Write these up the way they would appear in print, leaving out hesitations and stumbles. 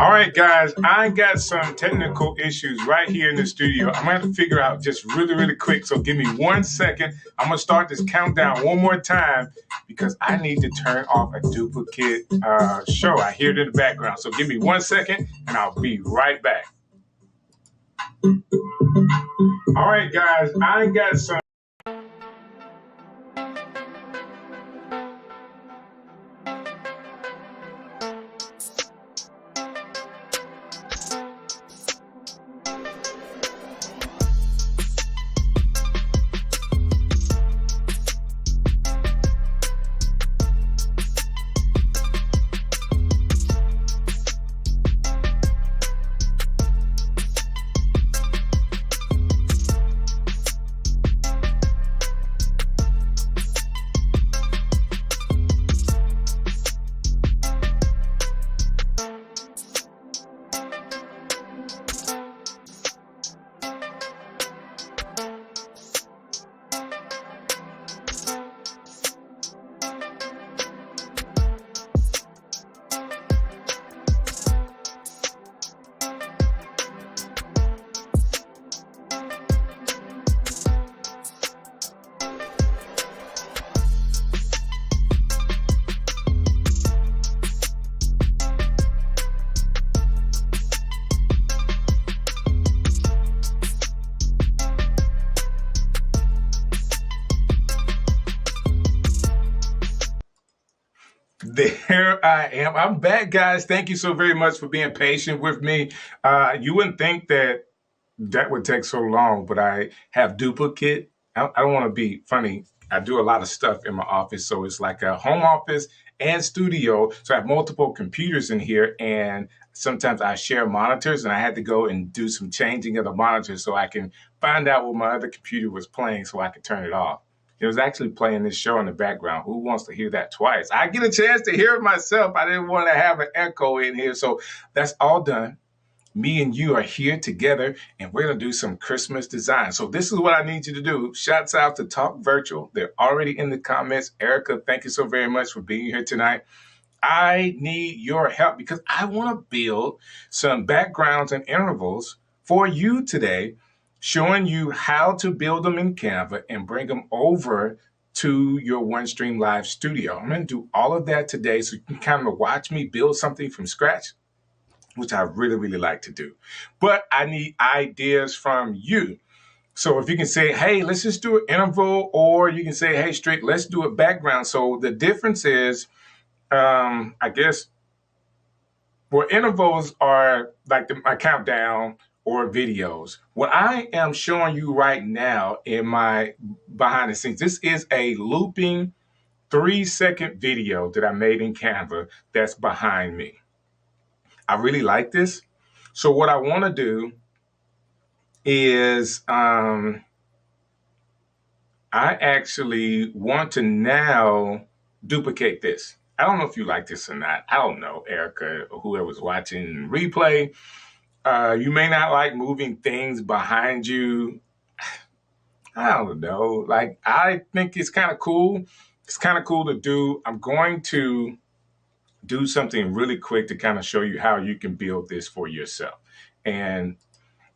All right, guys, I got some technical issues right here in the studio. I'm gonna have to figure out just really quick. So give me 1 second. I'm gonna start this countdown one more time because I need to turn off a duplicate show. I hear it in the background. So give me 1 second and I'll be right back. All right, guys, I got some. There I am. I'm back, guys. Thank you so very much for being patient with me. You wouldn't think that would take so long, but I have duplicate. I don't want to be funny. I do a lot of stuff in my office, so it's like a home office and studio. So I have multiple computers in here, and sometimes I share monitors, and I had to go and do some changing of the monitors so I can find out what my other computer was playing so I could turn it off. It was actually playing this show in the background. Who wants to hear that twice? I get a chance to hear it myself. I didn't want to have an echo in here. So that's all done. Me and you are here together, and we're going to do some Christmas design. So this is what I need you to do. Shouts out to Talk Virtual. They're already in the comments. Erica, thank you so very much for being here tonight. I need your help because I want to build some backgrounds and intervals for you today, showing you how to build them in Canva and bring them over to your OneStream Live studio. I'm going to do all of that today so you can kind of watch me build something from scratch, which I really like to do. But I need ideas from you. So if you can say, hey, let's just do an interval, or you can say, hey, Strick, let's do a background. So the difference is, I guess, well, intervals are like my countdown or videos. What I am showing you right now in my behind the scenes, this is a looping 3-second video that I made in Canva that's behind me. I really like this. So what I want to do is I actually want to now duplicate this. I don't know if you like this or not. I don't know, Erica, or whoever's watching replay. You may not like moving things behind you. I don't know. Like, I think it's kind of cool. It's kind of cool to do. I'm going to do something really quick to kind of show you how you can build this for yourself. And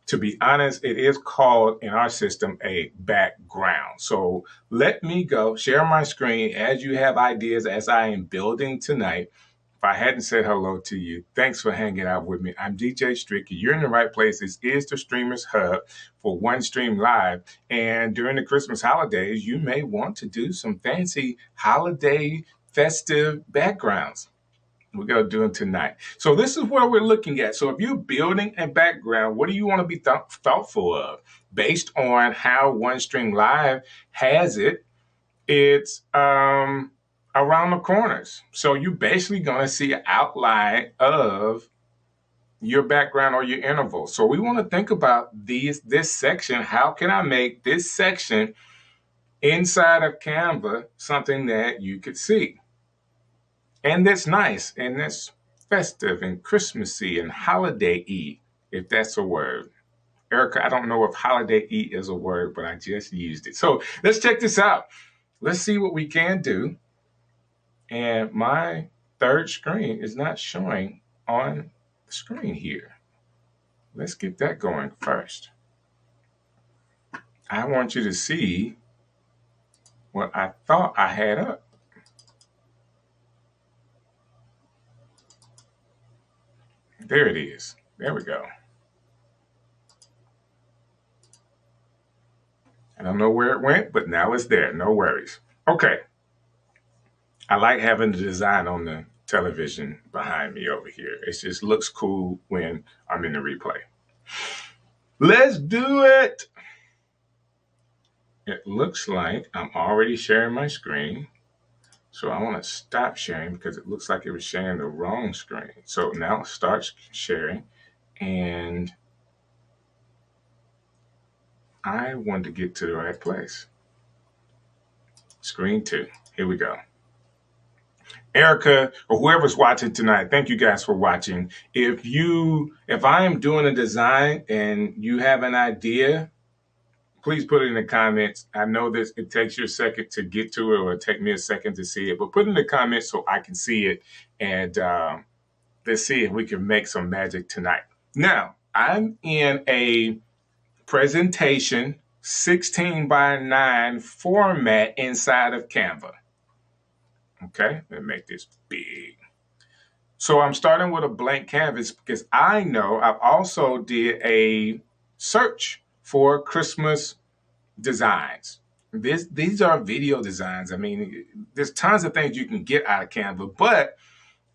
to be honest, it is called in our system a background. So let me go share my screen as you have ideas as I am building tonight. If I hadn't said hello to you, thanks for hanging out with me. I'm DJ Stricky. You're in the right place. This is the Streamers Hub for OneStream Live. And during the Christmas holidays, you may want to do some fancy holiday festive backgrounds. We're going to do them tonight. So this is what we're looking at. So if you're building a background, what do you want to be thoughtful of? Based on how OneStream Live has it, it's around the corners. So you're basically going to see an outline of your background or your interval. So we want to think about this section. How can I make this section inside of Canva something that you could see? And that's nice, and that's festive and Christmassy and holiday-y, if that's a word. Erica, I don't know if holiday-y is a word, but I just used it. So let's check this out. Let's see what we can do. And my third screen is not showing on the screen here. Let's get that going first. I want you to see what I thought I had up. There it is. There we go. I don't know where it went, but now it's there. No worries. Okay. I like having the design on the television behind me over here. It just looks cool when I'm in the replay. Let's do it. It looks like I'm already sharing my screen. So I want to stop sharing because it looks like it was sharing the wrong screen. So now start sharing. And I want to get to the right place. Screen 2. Here we go. Erica or whoever's watching tonight, thank you guys for watching. If I am doing a design and you have an idea, please put it in the comments. I know this, it takes you a second to get to it, or it take me a second to see it, but put it in the comments so I can see it, and let's see if we can make some magic tonight. Now, I'm in a presentation 16:9 format inside of Canva. Okay, let me make this big. So I'm starting with a blank canvas because I know I've also did a search for Christmas designs. These are video designs. I mean, there's tons of things you can get out of Canva, but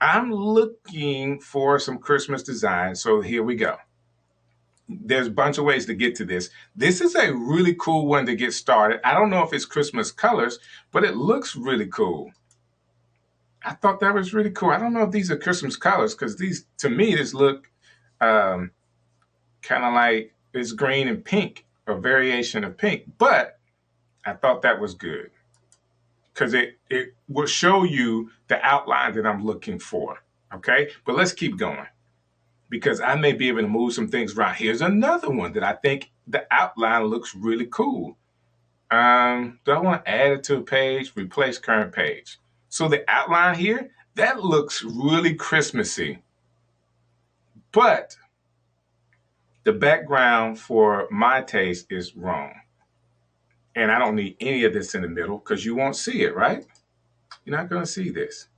I'm looking for some Christmas designs. So here we go. There's a bunch of ways to get to this. This is a really cool one to get started. I don't know if it's Christmas colors, but it looks really cool. I thought that was really cool. I don't know if these are Christmas colors because these, to me, this look kind of like it's green and pink, a variation of pink. But I thought that was good because it will show you the outline that I'm looking for. Okay, but let's keep going because I may be able to move some things around. Here's another one that I think the outline looks really cool. Do I want to add it to a page? Replace current page. So the outline here, that looks really Christmassy. But the background for my taste is wrong. And I don't need any of this in the middle because you won't see it, right? You're not going to see this.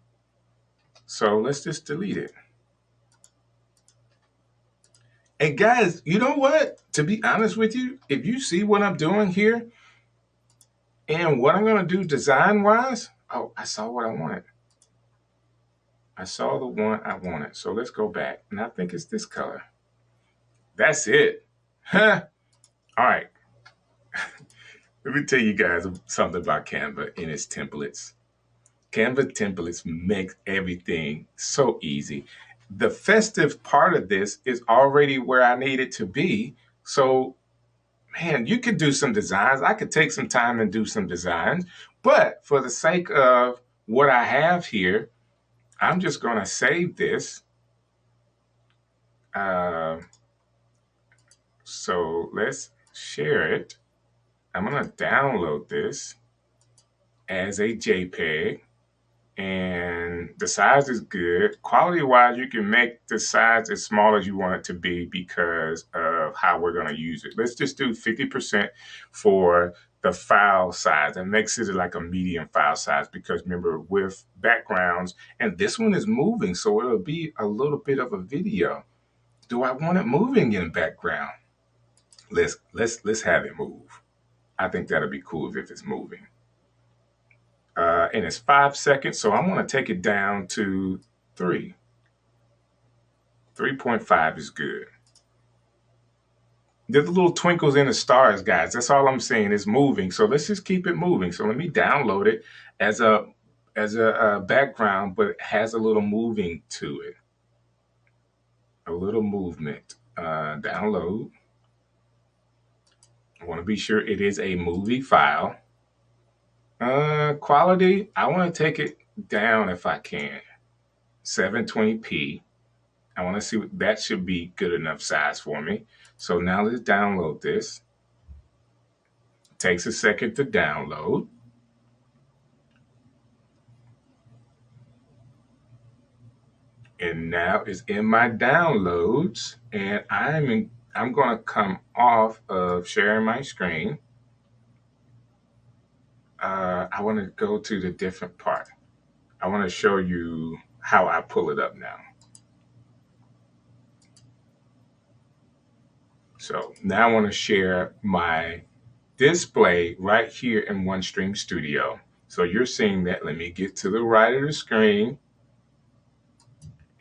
So let's just delete it. And guys, you know what? To be honest with you, if you see what I'm doing here and what I'm going to do design-wise, oh, I saw what I wanted. I saw the one I wanted. So let's go back. And I think it's this color. That's it. Huh? All right. Let me tell you guys something about Canva and its templates. Canva templates make everything so easy. The festive part of this is already where I need it to be. So, man, you could do some designs. I could take some time and do some designs. But for the sake of what I have here, I'm just going to save this. So let's share it. I'm going to download this as a JPEG. And the size is good. Quality-wise, you can make the size as small as you want it to be because of how we're going to use it. Let's just do 50% for the file size. That makes it like a medium file size because remember, with backgrounds, and this one is moving, so it'll be a little bit of a video. Do I want it moving in the background? Let's have it move. I think that'll be cool if it's moving. And it's 5 seconds, so I'm going to take it down to 3. 3.5 is good. There's little twinkles in the stars, guys. That's all I'm saying. It's moving, so let's just keep it moving. So let me download it as a background, but it has a little moving to it. A little movement. Download. I want to be sure it is a movie file. Quality, I want to take it down if I can. 720p. I want to see what that should be good enough size for me. So now let's download this. It takes a second to download. And now it's in my downloads, and I'm going to come off of sharing my screen. I want to go to the different part. I want to show you how I pull it up now. So now I want to share my display right here in OneStream Studio. So you're seeing that. Let me get to the right of the screen.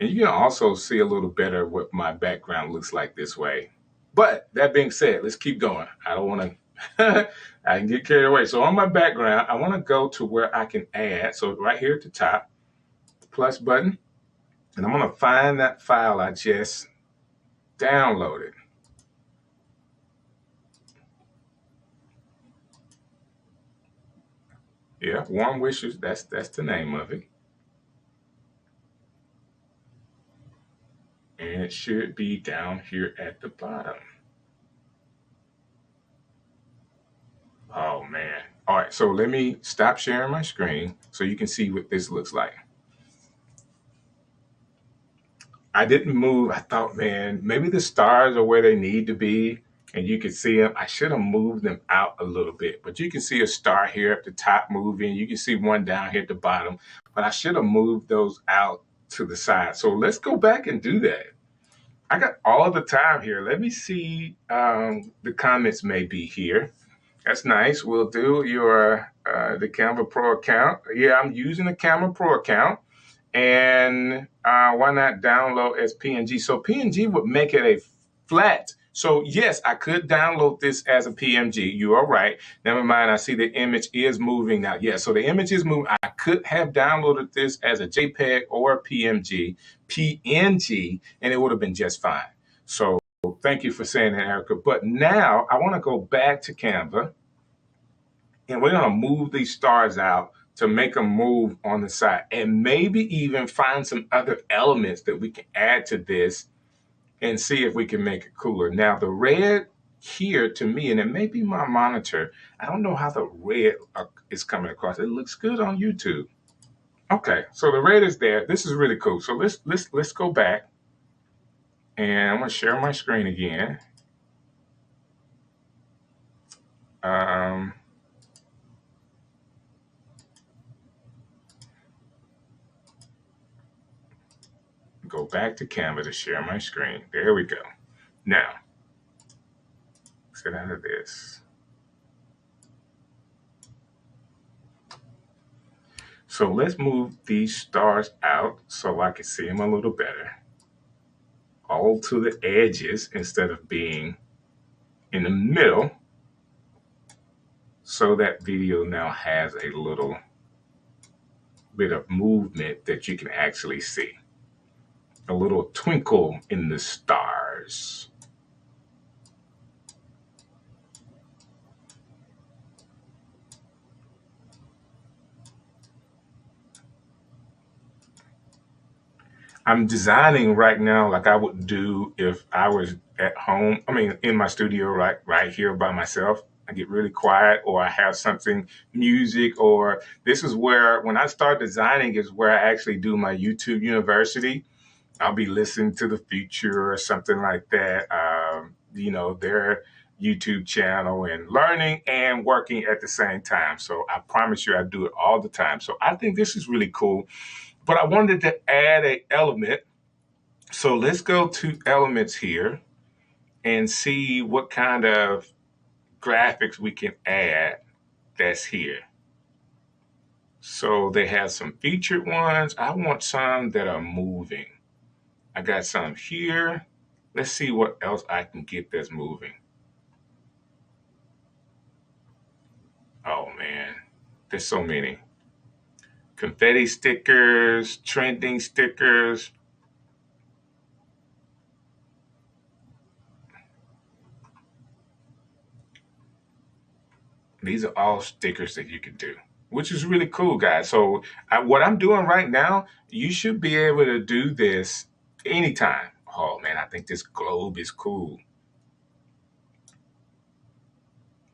And you can also see a little better what my background looks like this way. But that being said, let's keep going. I don't want to, I can get carried away. So on my background, I want to go to where I can add. So right here at the top, the plus button, and I'm going to find that file I just downloaded. Yeah, Warm Wishes, that's the name of it. And it should be down here at the bottom. Oh man. All right, so let me stop sharing my screen so you can see what this looks like. I didn't move. I thought, man, maybe the stars are where they need to be and you can see them. I should have moved them out a little bit, but you can see a star here at the top moving. You can see one down here at the bottom, but I should have moved those out to the side. So let's go back and do that. I got all the time here. Let me see. The comments may be here. That's nice. We'll do your the Canva Pro account. Yeah, I'm using the Canva Pro account. And why not download as PNG? So PNG would make it a flat. So yes, I could download this as a PNG. You are right. Never mind. I see the image is moving now. Yeah, so the image is moving. I could have downloaded this as a JPEG or a PNG, and it would have been just fine. So thank you for saying that, Erica. But now I want to go back to Canva, and we're going to move these stars out to make them move on the side, and maybe even find some other elements that we can add to this and see if we can make it cooler. Now the red here to me, and it may be my monitor, I don't know how the red is coming across. It looks good on YouTube. Okay, so the red is there. This is really cool. So let's go back, and I'm gonna share my screen again. Go back to Canva to share my screen. There we go. Now, let's get out of this. So let's move these stars out so I can see them a little better. All to the edges instead of being in the middle. So that video now has a little bit of movement that you can actually see. A little twinkle in the stars. I'm designing right now like I would do if I was at home. I mean, in my studio right here by myself. I get really quiet, or I have something music, or this is where when I start designing is where I actually do my YouTube University. I'll be listening to the future or something like that. Their YouTube channel, and learning and working at the same time. So I promise you, I do it all the time. So I think this is really cool. But I wanted to add an element. So let's go to elements here and see what kind of graphics we can add that's here. So they have some featured ones. I want some that are moving. I got some here. Let's see what else I can get that's moving. Oh man, there's so many. Confetti stickers, trending stickers. These are all stickers that you can do, which is really cool, guys. So what I'm doing right now, you should be able to do this anytime. Oh man, I think this globe is cool.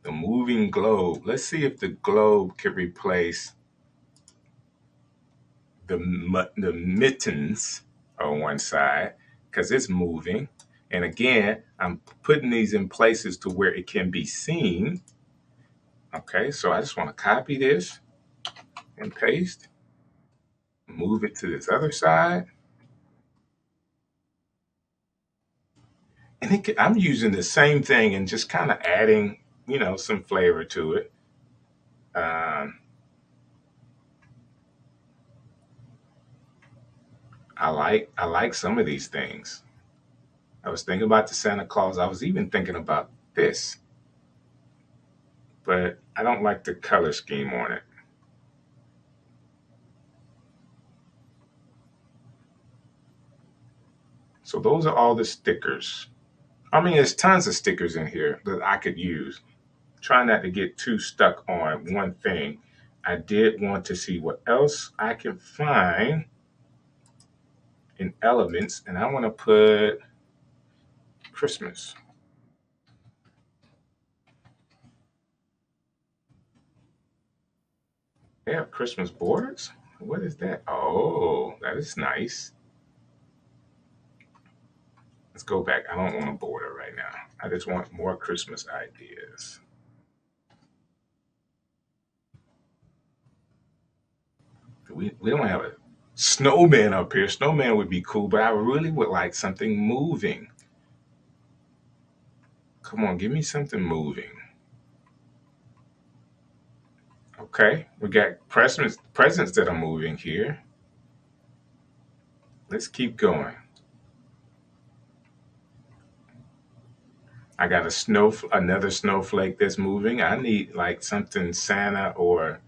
The moving globe. Let's see if the globe can replace the mittens. on one side because it's moving. And again, I'm putting these in places to where it can be seen. Okay, so I just want to copy this and paste, move it to this other side. And I'm using the same thing and just kind of adding, some flavor to it. Um, I like some of these things. I was thinking about the Santa Claus. I was even thinking about this, but I don't like the color scheme on it. So those are all the stickers. I mean, there's tons of stickers in here that I could use. Try not to get too stuck on one thing. I did want to see what else I can find in elements, and I want to put Christmas. They have Christmas borders? What is that? Oh, that is nice. Let's go back. I don't want a border right now. I just want more Christmas ideas. We don't have a snowman up here. Snowman would be cool, but I really would like something moving. Come on, give me something moving. Okay, we got presents that are moving here. Let's keep going. I got another snowflake that's moving. I need like something Santa or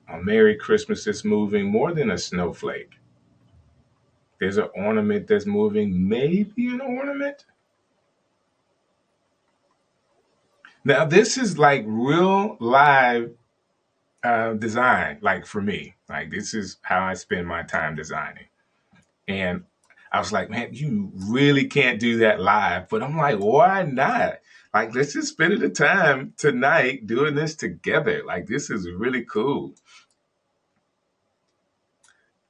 a Merry Christmas that's moving more than a snowflake. There's an ornament that's moving, maybe an ornament. Now this is like real live design, like for me. Like this is how I spend my time designing. And I was like, man, you really can't do that live. But I'm like, why not? Like, let's just spend the time tonight doing this together. Like, this is really cool.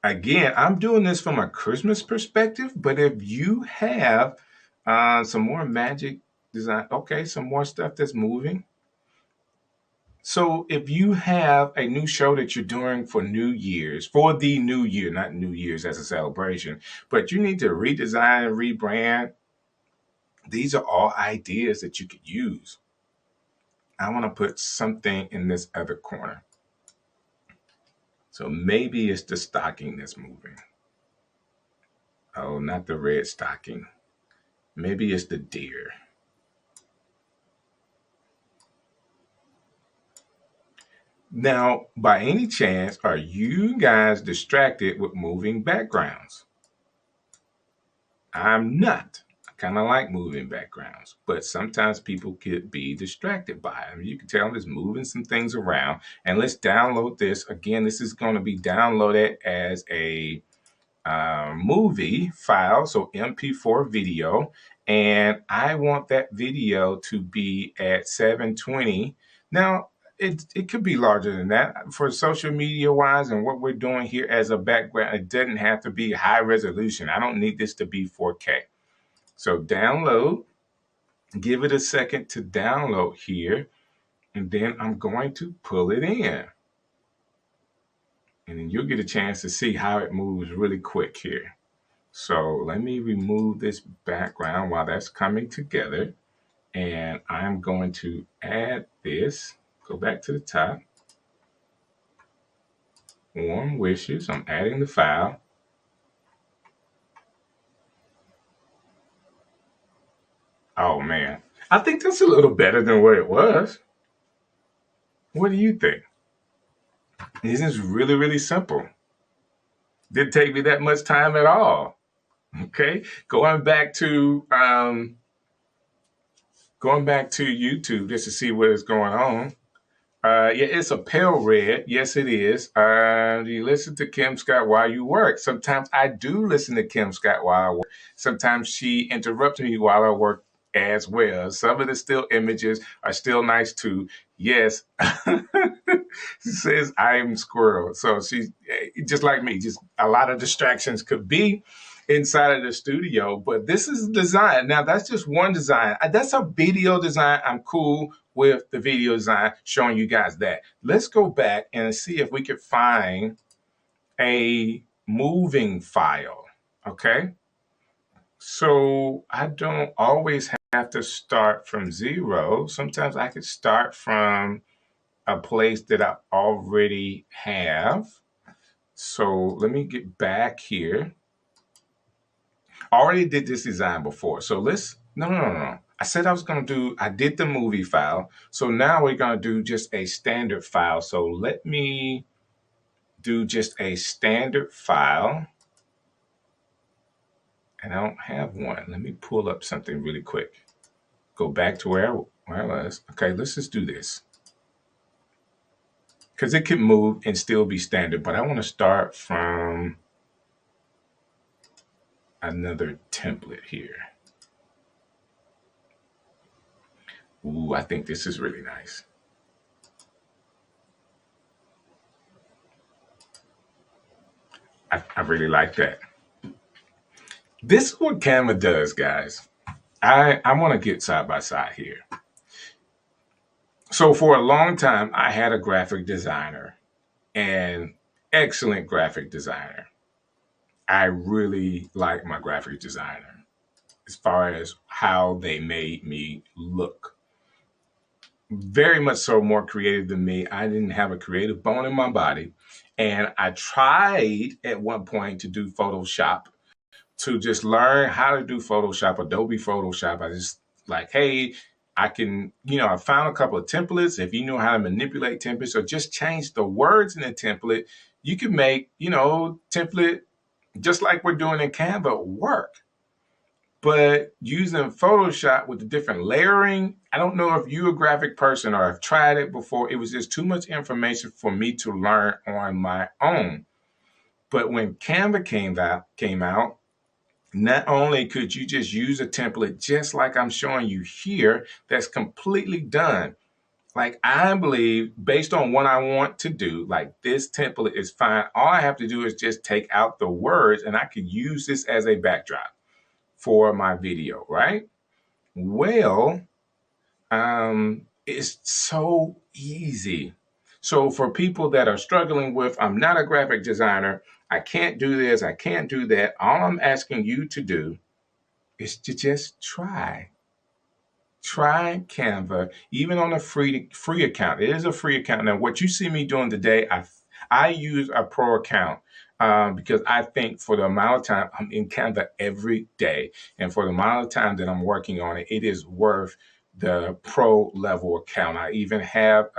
Again, I'm doing this from a Christmas perspective, but if you have some more magic design, okay, some more stuff that's moving. So if you have a new show that you're doing for New Year's, for the new year, not New Year's as a celebration, but you need to redesign, rebrand, these are all ideas that you could use. I want to put something in this other corner. So maybe it's the stocking that's moving. Oh, not the red stocking. Maybe it's the deer. Now, by any chance, are you guys distracted with moving backgrounds? I'm not. I kind of like moving backgrounds, but sometimes people could be distracted by them. You can tell I'm just moving some things around. And let's download this. Again, this is going to be downloaded as a movie file, so MP4 video, and I want that video to be at 720. Now, it could be larger than that for social media wise, and what we're doing here as a background, it doesn't have to be high resolution. I don't need this to be 4K. So download, give it a second to download here, and then I'm going to pull it in. And then you'll get a chance to see how it moves really quick here. So let me remove this background while that's coming together. And I'm going to add this, go back to the top, warm wishes. I'm adding the file. Oh man, I think that's a little better than what it was. What do you think? This is really, really simple. Didn't take me that much time at all. Okay, going back to YouTube just to see what is going on. Yeah, it's a pale red. Yes, it is. You listen to Kim Scott while you work. Sometimes I do listen to Kim Scott while I work. Sometimes she interrupts me while I work as well. Some of the still images are still nice too. Yes. She says I'm squirrel. So she's just like me. Just a lot of distractions could be inside of the studio. But this is design. Now that's just one design. That's a video design. I'm cool with the video design showing you guys that. Let's go back and see if we could find a moving file. Okay. So I don't always have to start from zero. Sometimes I could start from a place that I already have. So let me get back here. I already did this design before. So no. I said I was going to I did the movie file. So now we're going to do just a standard file. So let me do just a standard file. And I don't have one. Let me pull up something really quick. Go back to where I was. Okay, let's just do this. Because it can move and still be standard, but I want to start from another template here. Ooh, I think this is really nice. I really like that. This is what Canva does, guys. I want to get side by side here. So for a long time, I had a graphic designer, and excellent graphic designer. I really like my graphic designer as far as how they made me look. Very much so more creative than me. I didn't have a creative bone in my body. And I tried at one point to do Photoshop, to just learn how to do Photoshop, Adobe Photoshop. I just like, hey, I can, I found a couple of templates. If you know how to manipulate templates or just change the words in the template, you can make, template just like we're doing in Canva work. But using Photoshop with the different layering, I don't know if you're a graphic person or have tried it before. It was just too much information for me to learn on my own. But when Canva came out, not only could you just use a template just like I'm showing you here, that's completely done. Like I believe based on what I want to do, like this template is fine. All I have to do is just take out the words and I can use this as a backdrop for my video, right? Well, it's so easy. So for people that are struggling with, I'm not a graphic designer, I can't do this, I can't do that. All I'm asking you to do is to just try. Try Canva, even on a free account. It is a free account. Now, what you see me doing today, I use a pro account because I think for the amount of time I'm in Canva every day, and for the amount of time that I'm working on it, it is worth the pro level account. I even have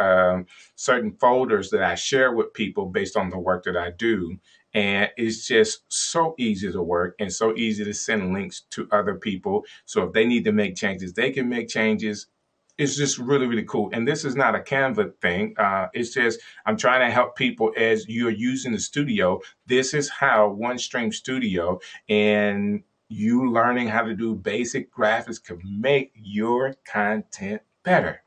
certain folders that I share with people based on the work that I do. And it's just so easy to work and so easy to send links to other people. So if they need to make changes, they can make changes. It's just really, really cool. And this is not a Canva thing. It's just I'm trying to help people as you're using the studio. This is how OneStream Studio and you learning how to do basic graphics can make your content better.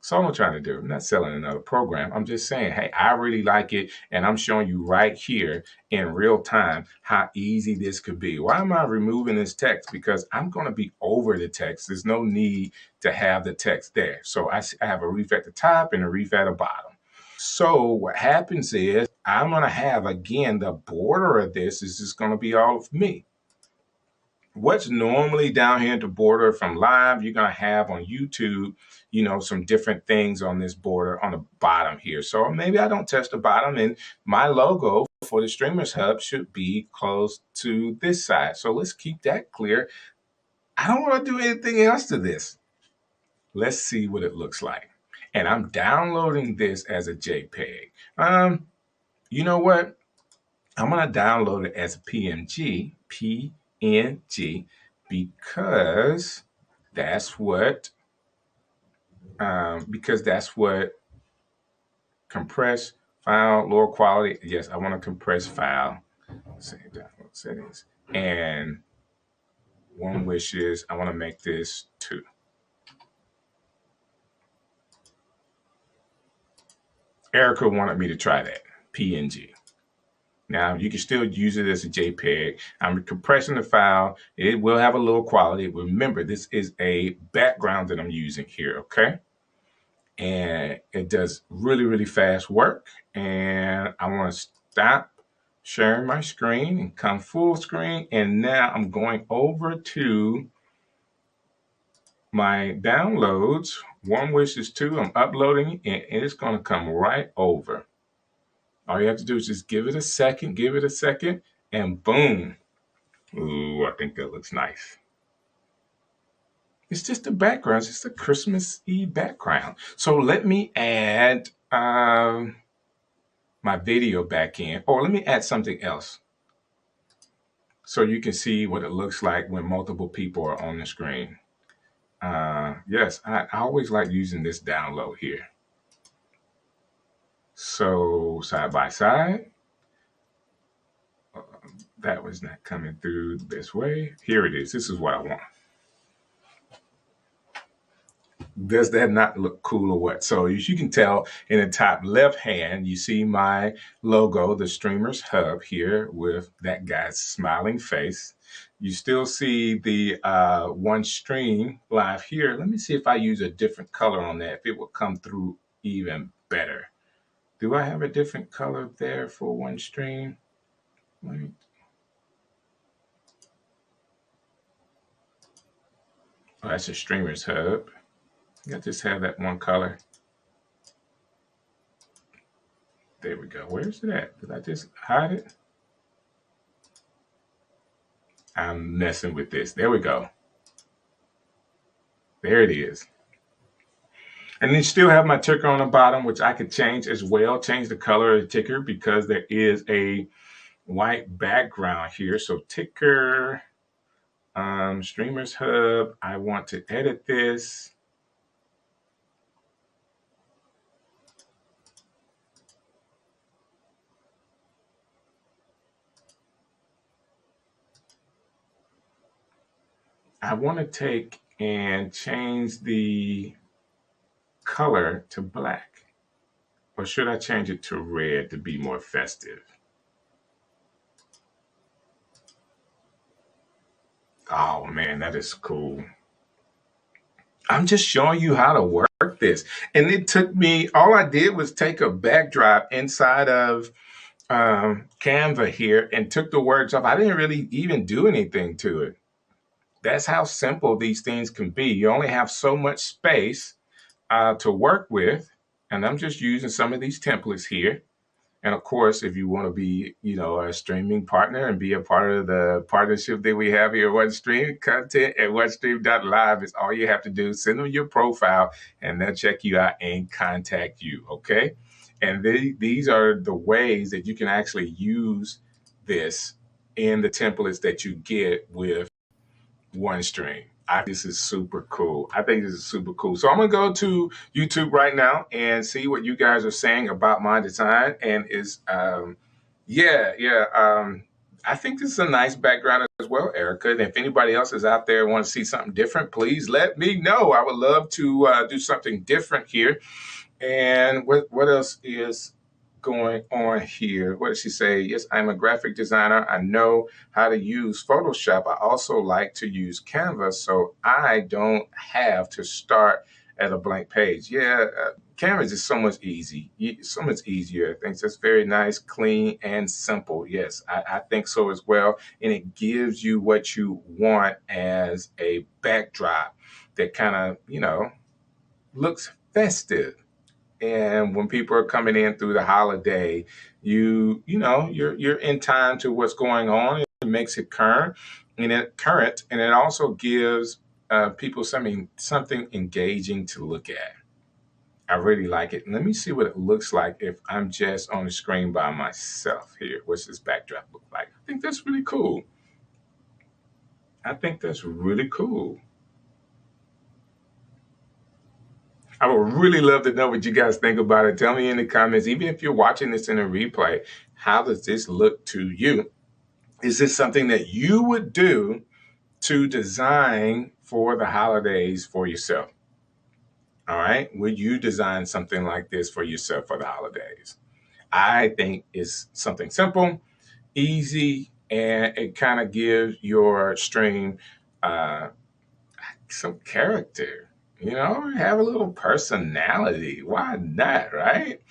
So what I'm trying to do. I'm not selling another program. I'm just saying, hey, I really like it. And I'm showing you right here in real time how easy this could be. Why am I removing this text? Because I'm going to be over the text. There's no need to have the text there. So I have a reef at the top and a reef at the bottom. So what happens is I'm going to have, again, the border of this is just going to be all of me. What's normally down here at the border from live, you're going to have on YouTube, some different things on this border on the bottom here. So maybe I don't touch the bottom, and my logo for the Streamers Hub should be close to this side. So let's keep that clear. I don't want to do anything else to this. Let's see what it looks like. And I'm downloading this as a JPEG. You know what? I'm going to download it as a PNG, because that's what compress file, lower quality. Yes, I want to compress file. Save download settings. And one wish is I want to make this 2. Erica wanted me to try that, PNG. Now, you can still use it as a JPEG. I'm compressing the file. It will have a low quality. Remember, this is a background that I'm using here, okay? And it does really, really fast work. And I want to stop sharing my screen and come full screen. And now I'm going over to my downloads. One Wishes 2, I'm uploading it, and it's going to come right over. All you have to do is just give it a second, and boom. Ooh, I think that looks nice. It's just a background. It's just a Christmas Eve background. So let me add my video back in, or let me add something else so you can see what it looks like when multiple people are on the screen. Yes, I always like using this download here. So side by side. That was not coming through the best way. Here it is. This is what I want. Does that not look cool or what? So as you can tell in the top left hand, you see my logo, the Streamers Hub here with that guy's smiling face. You still see the OneStream live here. Let me see if I use a different color on that, if it will come through even better. Do I have a different color there for OneStream? Wait. Oh, that's a Streamers Hub. I just have that one color. There we go. Where's it at? Did I just hide it? I'm messing with this. There we go. There it is. And then still have my ticker on the bottom, which I could change as well. Change the color of the ticker because there is a white background here. So ticker, Streamers Hub. I want to edit this. I want to take and change the color to black. Or should I change it to red to be more festive? Oh man, that is cool. I'm just showing you how to work this. And it took me, all I did was take a backdrop inside of Canva here and took the words off. I didn't really even do anything to it. That's how simple these things can be. You only have so much space to work with. And I'm just using some of these templates here. And of course, if you want to be, a streaming partner and be a part of the partnership that we have here at OneStream, content at OneStream.live is all you have to do. Send them your profile and they'll check you out and contact you. Okay. And these are the ways that you can actually use this in the templates that you get with OneStream. This is super cool. I think this is super cool. So I'm gonna go to YouTube right now and see what you guys are saying about my design. And I think this is a nice background as well, Erica. And if anybody else is out there and want to see something different, please let me know. I would love to do something different here. And what else is going on here? What did she say? Yes, I'm a graphic designer. I know how to use Photoshop. I also like to use Canva so I don't have to start at a blank page. Yeah, Canva is so much so much easier. I think that's very nice, clean, and simple. Yes, I think so as well. And it gives you what you want as a backdrop that kind of, looks festive. And when people are coming in through the holiday, you're in time to what's going on. It makes it current, and it also gives people something engaging to look at. I really like it. Let me see what it looks like if I'm just on the screen by myself here. What's this backdrop look like? I think that's really cool. I would really love to know what you guys think about it. Tell me in the comments, even if you're watching this in a replay, how does this look to you? Is this something that you would do to design for the holidays for yourself? All right. Would you design something like this for yourself for the holidays? I think it's something simple, easy, and it kind of gives your stream uh, some character. Have a little personality. Why not, right?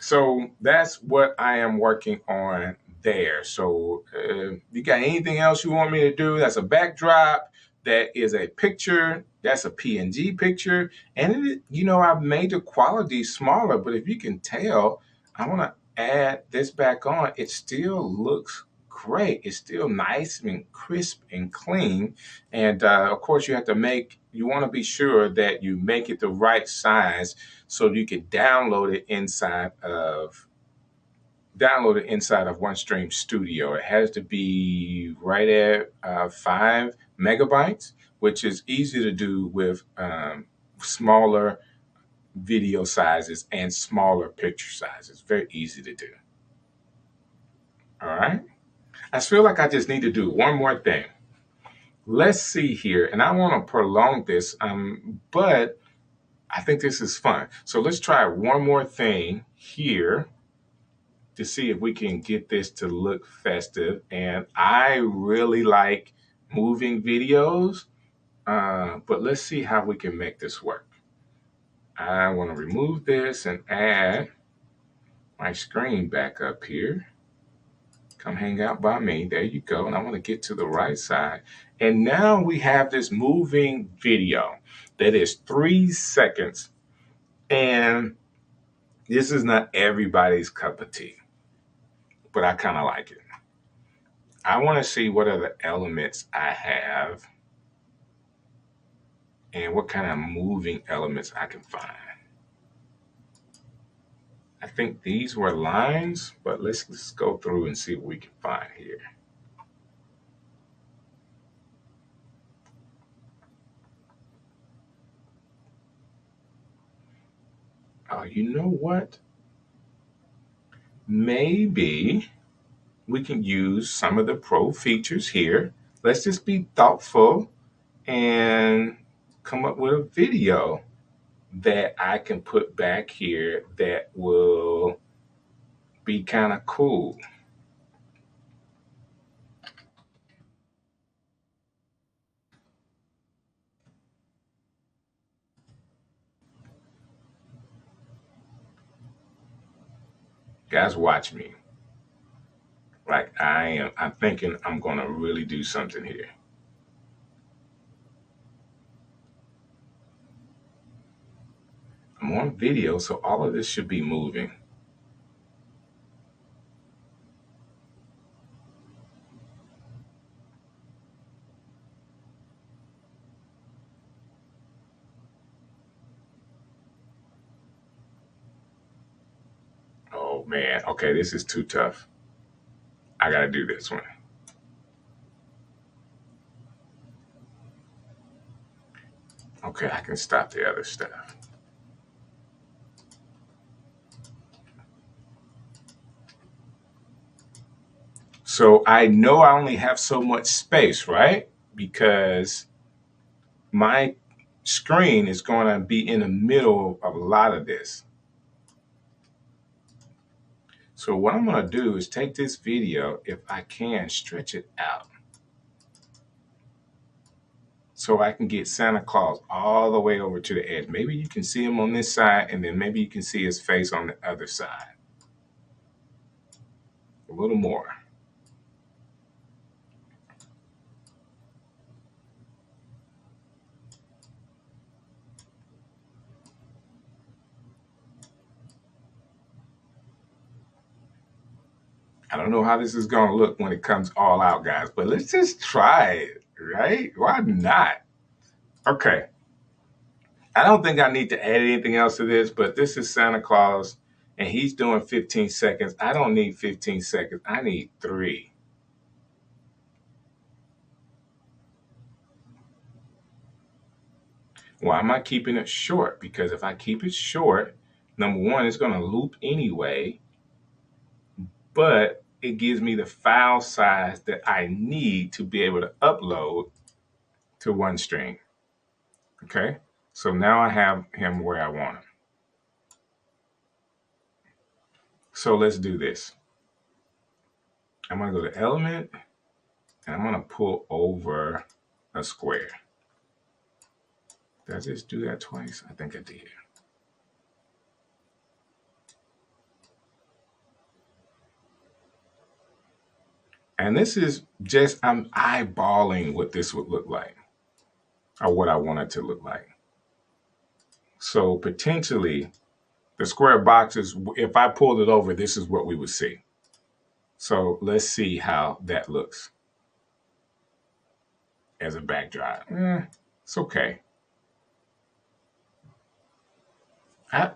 So that's what I am working on there. So, you got anything else you want me to do? That's a backdrop. That is a picture. That's a PNG picture. And I've made the quality smaller, but if you can tell, I want to add this back on. It still looks great. It's still nice and crisp and clean. And of course, you want to be sure that you make it the right size so you can download it inside of OneStream Studio. It has to be right at 5 MB, which is easy to do with smaller video sizes and smaller picture sizes. Very easy to do. All right. I feel like I just need to do one more thing. Let's see here, and I want to prolong this, but I think this is fun. So let's try one more thing here to see if we can get this to look festive. And I really like moving videos, but let's see how we can make this work. I want to remove this and add my screen back up here. Come hang out by me. There you go. And I want to get to the right side. And now we have this moving video that is 3 seconds. And this is not everybody's cup of tea, but I kind of like it. I want to see what other elements I have and what kind of moving elements I can find. I think these were lines, but let's go through and see what we can find here. Oh, you know what? Maybe we can use some of the pro features here. Let's just be thoughtful and come up with a video that I can put back here that will be kind of cool. Guys, watch me. Like I'm thinking I'm going to really do something here. I'm on video, so all of this should be moving. Oh man, okay, this is too tough. I got to do this one. Okay, I can stop the other stuff. So I know I only have so much space, right? Because my screen is going to be in the middle of a lot of this. So what I'm going to do is take this video, if I can, stretch it out so I can get Santa Claus all the way over to the edge. Maybe you can see him on this side, and then maybe you can see his face on the other side. A little more. I don't know how this is going to look when it comes all out, guys, but let's just try it, right? Why not? Okay. I don't think I need to add anything else to this, but this is Santa Claus and he's doing 15 seconds. I don't need 15 seconds. I need 3. Why am I keeping it short? Because if I keep it short, number one, it's going to loop anyway, but it gives me the file size that I need to be able to upload to OneStream. Okay. So now I have him where I want him. So let's do this. I'm going to go to element and I'm going to pull over a square. Did I just do that twice? I think I did. And this is just, I'm eyeballing what this would look like or what I want it to look like. So potentially the square boxes, if I pulled it over, this is what we would see. So let's see how that looks as a backdrop. It's okay. I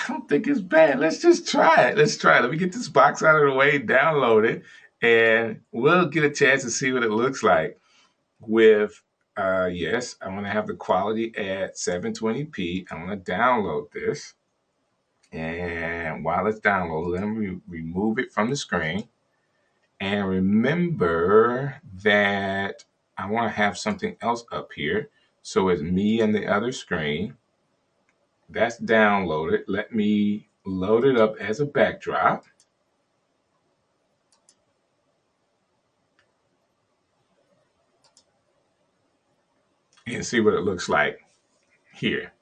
don't think it's bad. Let's just try it. Let's try it. Let me get this box out of the way, download it, and we'll get a chance to see what it looks like with, yes, I'm going to have the quality at 720p. I'm going to download this. And while it's downloaded, let me remove it from the screen. And remember that I want to have something else up here. So it's me and the other screen. That's downloaded. Let me load it up as a backdrop. And see what it looks like here.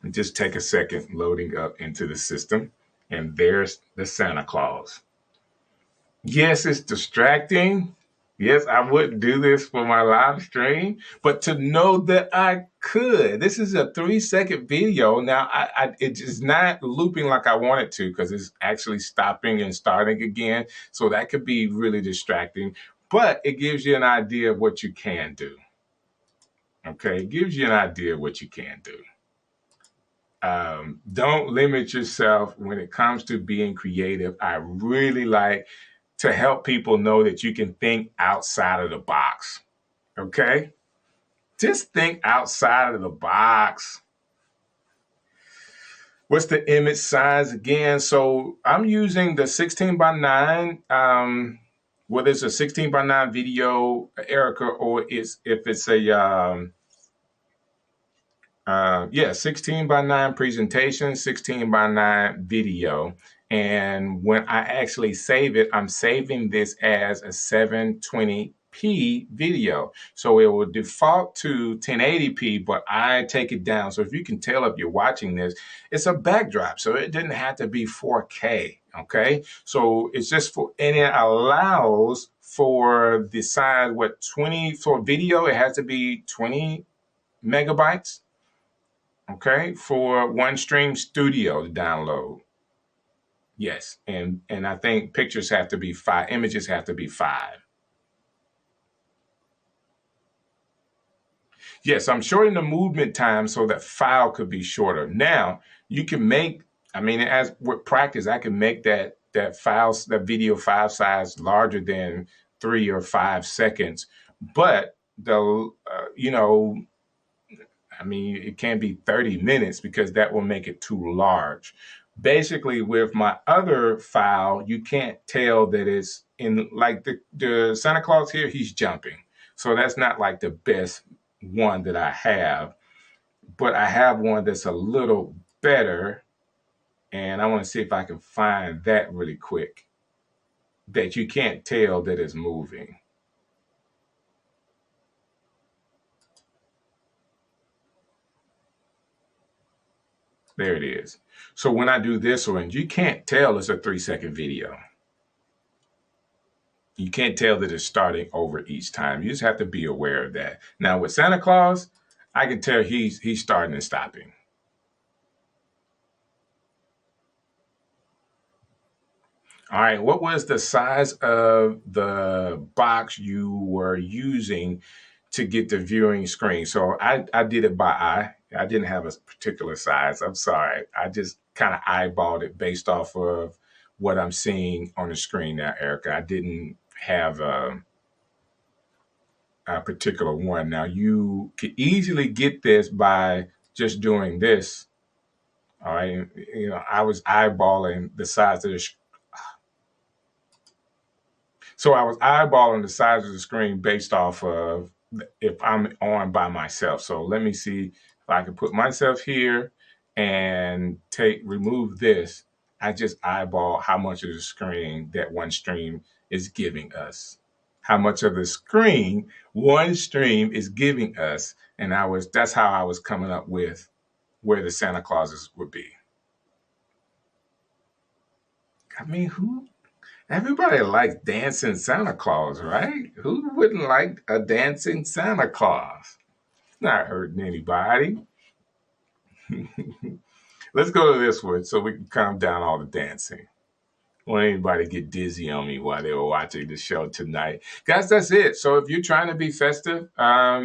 And just take a second loading up into the system. And there's the Santa Claus. Yes, it's distracting. Yes, I wouldn't do this for my live stream, but to know that I could. This is a 3-second video. Now, it is not looping like I want it to because it's actually stopping and starting again. So that could be really distracting, but it gives you an idea of what you can do. Okay, it gives you an idea of what you can do. Don't limit yourself when it comes to being creative. I really like to help people know that you can think outside of the box. Okay? Just think outside of the box. What's the image size again? So I'm using the 16 by 9, whether it's a 16 by 9 video, Erica, or if it's a 16 by 9 presentation, 16 by 9 video. And when I actually save it, I'm saving this as a 720p video. So it will default to 1080p, but I take it down. So if you can tell if you're watching this, it's a backdrop. So it didn't have to be 4K. Okay. So it's just and it allows for the size, for video, it has to be 20 megabytes. Okay, for OneStream Studio to download. Yes, and I think pictures have to be 5, images have to be 5. Yes, I'm shortening the movement time so that file could be shorter. Now, you can make, as with practice, I can make that video file size larger than 3 or 5 seconds, but it can't be 30 minutes because that will make it too large. Basically, with my other file, you can't tell that it's in, like the Santa Claus here, he's jumping. So that's not like the best one that I have, but I have one that's a little better. And I want to see if I can find that really quick, that you can't tell that it's moving. There it is. So when I do this one, you can't tell it's a 3-second video. You can't tell that it's starting over each time. You just have to be aware of that. Now with Santa Claus, I can tell he's starting and stopping. All right, what was the size of the box you were using to get the viewing screen? So I did it by eye. I didn't have a particular size. I'm sorry. I just kind of eyeballed it based off of what I'm seeing on the screen now, Erica. I didn't have a particular one. Now, you could easily get this by just doing this. All right. I was eyeballing the size of the So I was eyeballing the size of the screen based off of if I'm on by myself. So let me see if I can put myself here and remove this. I just eyeball how much of the screen that OneStream is giving us. How much of the screen OneStream is giving us. And that's how I was coming up with where the Santa Clauses would be. I mean, everybody likes dancing Santa Claus, right? Who wouldn't like a dancing Santa Claus? Not hurting anybody. Let's go to this one so we can calm down all the dancing. Want anybody get dizzy on me while they were watching the show tonight. Guys, that's it. So if you're trying to be festive,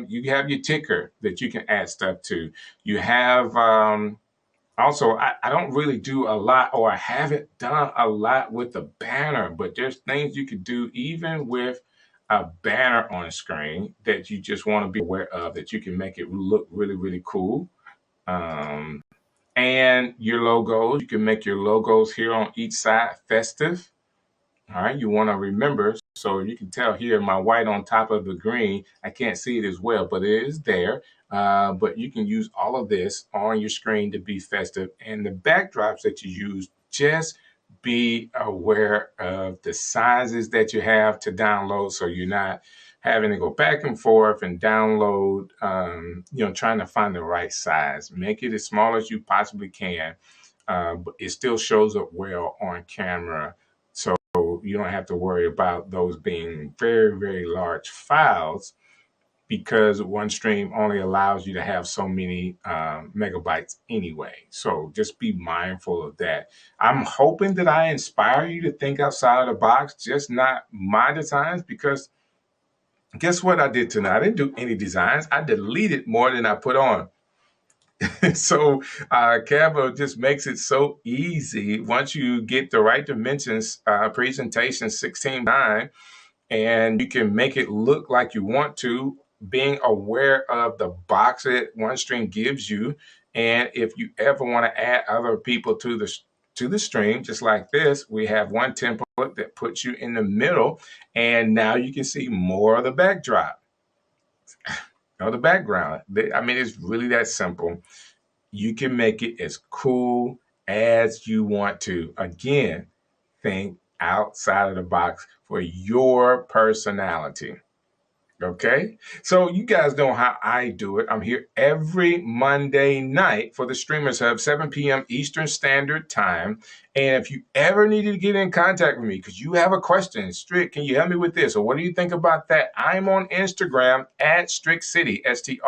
you have your ticker that you can add stuff to. You have also, I don't really do a lot, or I haven't done a lot with the banner, but there's things you could do even with a banner on screen that you just want to be aware of, that you can make it look really, really cool. Um, and your logos, you can make your logos here on each side festive. All right, you want to remember, so you can tell here my white on top of the green. I can't see it as well, but it is there. But you can use all of this on your screen to be festive. And the backdrops that you use, just be aware of the sizes that you have to download, so you're not having to go back and forth and download, trying to find the right size. Make it as small as you possibly can, but it still shows up well on camera. So you don't have to worry about those being very, very large files, because OneStream only allows you to have so many megabytes anyway. So just be mindful of that. I'm hoping that I inspire you to think outside of the box, just not my designs, because guess what I did tonight? I didn't do any designs. I deleted more than I put on. So Canva just makes it so easy once you get the right dimensions, presentation 16:9, and you can make it look like you want to, being aware of the box that OneStream gives you. And if you ever want to add other people to the stream, just like this, we have one template that puts you in the middle, and now you can see more of the backdrop or the background. I mean, it's really that simple. You can make it as cool as you want to. Again, think outside of the box for your personality. Okay, so you guys know how I do it. I'm here every Monday night for the Streamers Hub, 7 p.m. Eastern Standard Time. And if you ever needed to get in contact with me because you have a question, Strick, can you help me with this? Or what do you think about that? I'm on Instagram at Strick City, STRICKCITY.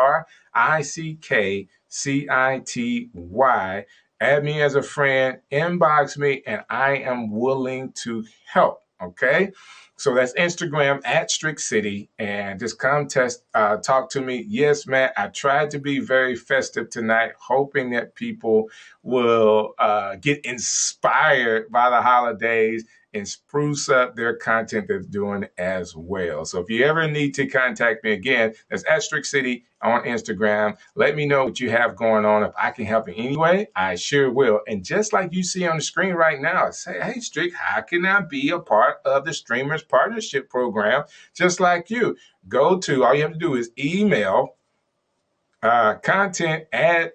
Add me as a friend, inbox me, and I am willing to help. Okay. So that's Instagram at Strick City, and just talk to me. Yes, man, I tried to be very festive tonight, hoping that people will get inspired by the holidays and spruce up their content they're doing as well. So if you ever need to contact me again, that's at Strick City on Instagram. Let me know what you have going on. If I can help in any way, I sure will. And just like you see on the screen right now, say, hey, Strick, how can I be a part of the Streamers Partnership Program just like you? All you have to do is email content at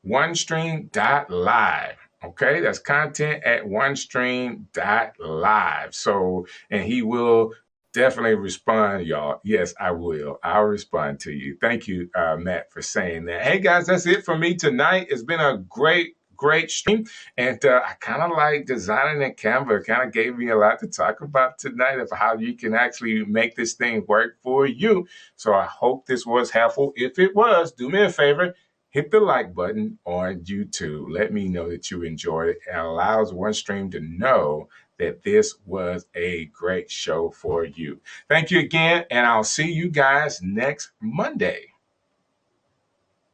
onestream.live. Okay, that's content at onestream.live. So, and he will definitely respond, y'all. Yes, I will. I'll respond to you. Thank you, Matt, for saying that. Hey, guys, that's it for me tonight. It's been a great stream, and I kind of like designing in Canva. It kind of gave me a lot to talk about tonight of how you can actually make this thing work for you. So I hope this was helpful. If it was, do me a favor, hit the like button on YouTube. Let me know that you enjoyed it. It allows OneStream to know that this was a great show for you. Thank you again, and I'll see you guys next Monday.